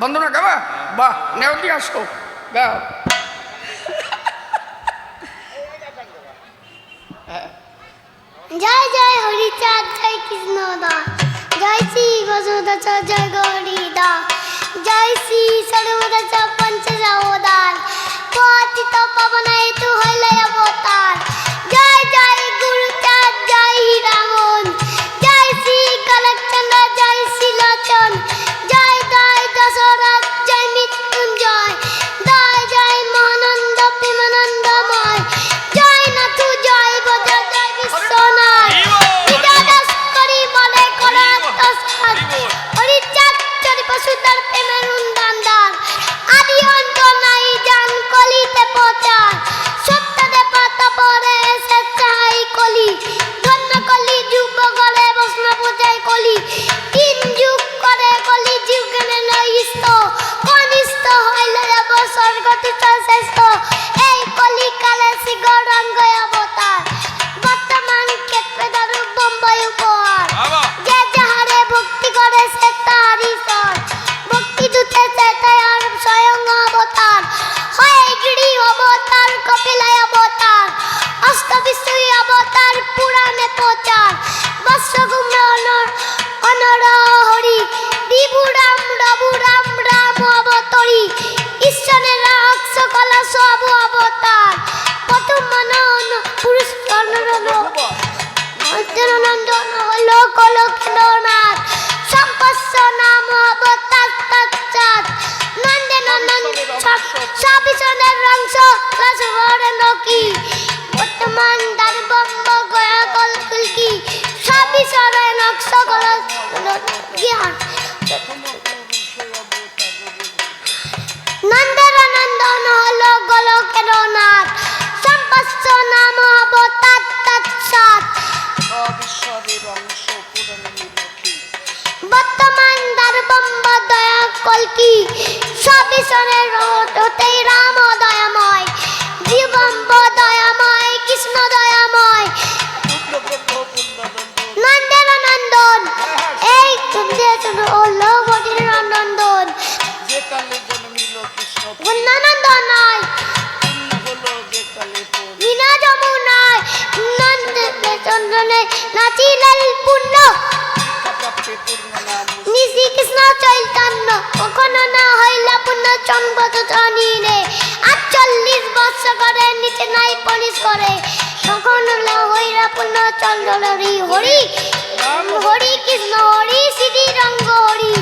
বন্দনা গাবা? বাহ, নেও দিয়ে আসো, গাও। জয় জয় হরিচাঁদ, জয় কৃষ্ণ দাস, জয় শ্রী বসুদাচার্য, জয় গৌরী দাস, জয় শ্রী সর্বদাচার্য পঞ্চজাবদান, পতিত পাবনায় তু হইল অবতার। জয় জয় গুরুচাঁদ, জয় হীরামন, জয় শ্রী কালকচন্দ্র, জয় শ্রী লোচন, জয় জয় দশরথ, জয় মৃত্যুঞ্জয়, জয় জয় মহানন্দ প্রেমানন্দময়, জয় নাথু, জয় বজ, জয় বিশ্বনাথ, বিজয় করি বলে করো আত্মসাৎ, হরিচাঁদ চরি বসুদার প্রেমের উন্দান, আদি অন্ত নাই জান কলিতে প্রচার, সত্যদেব তাপরে স্বেচ্ছাই কলি, ধন্য কলি যুগ করে বৈষ্ণব পূজায় কলি, তিন যুগ করে কলি যুগনে নইস্ত, কনিষ্ঠ হইল স্বর্গতীত শ্রেষ্ঠ, এই কলি কালে শ্রী গৌরাঙ্গ অবতার, বর্তমান ক্ষেত্রে দারু বোম্বাই উপহার, যে যাহারে ভক্তি করে সে তার ঈশ্বর, ভক্তি দুতে সে তার স্বয়ং অবতার, হয় গিরি অবতার, কপিলায় অবতার, অষ্টবিশ্বই অবতার, পুরাণে প্রচার, বৎসগুম্র অনর হরি, বিভুরাম রঘুরাম রাম অবতরী, ঈশ্বরের রাগ সকল সব অবতার, প্রথম মনন পুরুষ নন্দন হল কলকেন্দ্রনাথ, সম্পস্য নাম অবতার তৎসাৎ, নন্দে নন্দন সবিষণের রংস রসবরেন্দ্র কি, বর্তমান দারবম্ব গয়া কলকি, সবিষণের নকশ কল জ্ঞান, নন্দের নন্দন হল গোলকেন্দ্রনাথ, সম্পস্য নাম অবতার তৎসাৎ, বর্তমান দারবম্ব দয়া কলকি, সবিষণের হতেই রাম দয়াময়, জীবম্ব দয়াময়, কৃষ্ণ দয়াময়, নন্দের নন্দন, এই হল গটির নন্দন, নন্দন নয় বিনা যমুনায়, নন্দে চন্দ্রনে নাচিলেন পূর্ণ, নিশি কৃষ্ণ চৈতন্য, কখনো না হইল পূর্ণ চন্দ্রে, 48 বর্ষ করে নিচে নাই পলিশ করে, কখনো না হইল পূর্ণ চন্দ্র হরি হরি হরি কৃষ্ণ হরি শ্রী রঙ্গ হরি।